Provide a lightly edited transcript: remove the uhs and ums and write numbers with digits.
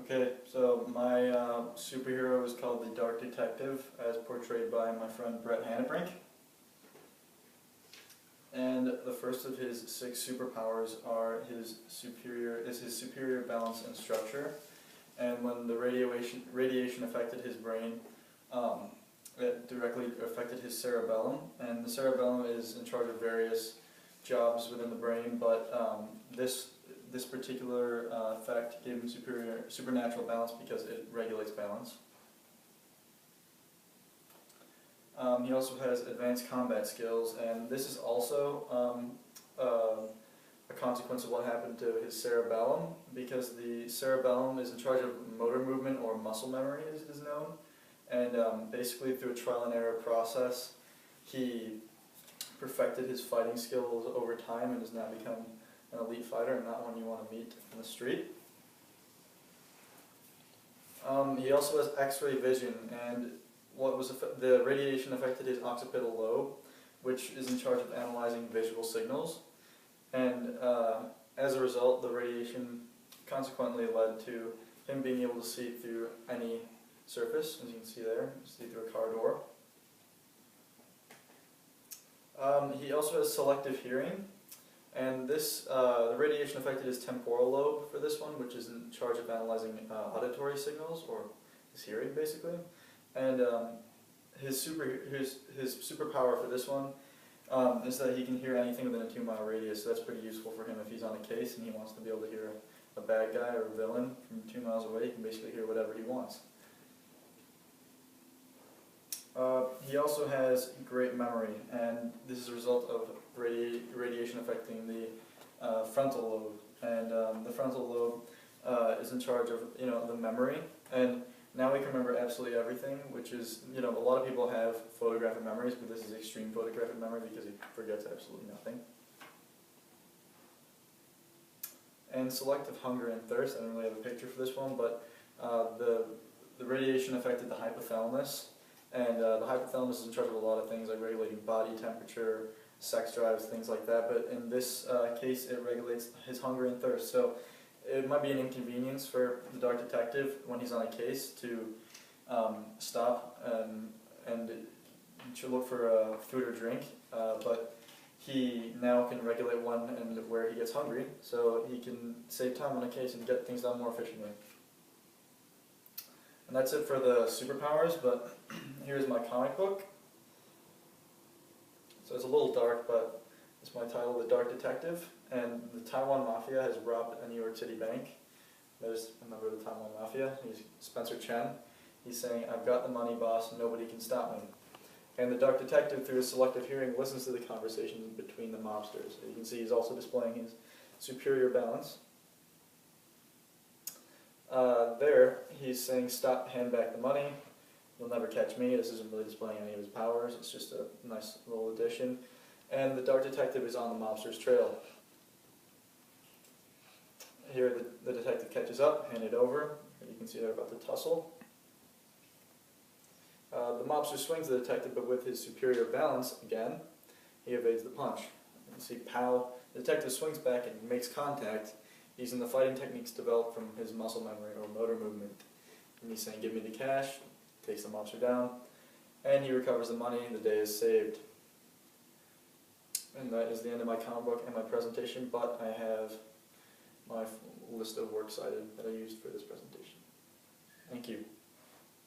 Okay, so my superhero is called the Dark Detective, as portrayed by my friend Brett Hannebrink. And the first of his 6 superpowers are his superior balance and structure. And when the radiation affected his brain, it directly affected his cerebellum. And the cerebellum is in charge of various jobs within the brain, but this particular effect gave him supernatural balance because it regulates balance. He also has advanced combat skills, and this is also a consequence of what happened to his cerebellum, because the cerebellum is in charge of motor movement, or muscle memory as it is known, and basically through a trial and error process he perfected his fighting skills over time and has now become an elite fighter and not one you want to meet in the street. He also has X-ray vision, and the radiation affected his occipital lobe, which is in charge of analyzing visual signals. And as a result, the radiation consequently led to him being able to see through any surface, as you can see there, see through a car door. He also has selective hearing, and the radiation affected his temporal lobe for this one, which is in charge of analyzing auditory signals, or his hearing basically. And his superpower for this one is that he can hear anything within a 2-mile radius, so that's pretty useful for him if he's on a case and he wants to be able to hear a bad guy or a villain from 2 miles away. He can basically hear whatever he wants. He also has great memory, and this is a result of radiation affecting the frontal lobe. And the frontal lobe is in charge of the memory, and now we can remember absolutely everything, which is, a lot of people have photographic memories, but this is extreme photographic memory because he forgets absolutely nothing. And selective hunger and thirst, I don't really have a picture for this one, but the radiation affected the hypothalamus, and the hypothalamus is in charge of a lot of things like regulating body temperature, sex drives, things like that, but in this case it regulates his hunger and thirst. So it might be an inconvenience for the Dark Detective when he's on a case to stop and to look for food or drink, but he now can regulate when and where he gets hungry, so he can save time on a case and get things done more efficiently. And that's it for the superpowers, but here's my comic book. So it's a little dark, but it's my title, The Dark Detective. And the Taiwan Mafia has robbed a New York City bank. There's a member of the Taiwan Mafia, he's Spencer Chen. He's saying, "I've got the money, boss, nobody can stop me." And the Dark Detective, through his selective hearing, listens to the conversations between the mobsters. You can see he's also displaying his superior balance. There, he's saying, "Stop, hand back the money. You'll never catch me." This isn't really displaying any of his powers, it's just a nice little addition. And the Dark Detective is on the mobster's trail. Here the detective catches up, handed over. You can see they're about to tussle. The mobster swings the detective, but with his superior balance, again, he evades the punch. You can see pow, the detective swings back and makes contact using the fighting techniques developed from his muscle memory or motor movement. And he's saying, "Give me the cash," takes the mobster down, and he recovers the money, and the day is saved. And that is the end of my comic book and my presentation, but I have my list of works cited that I used for this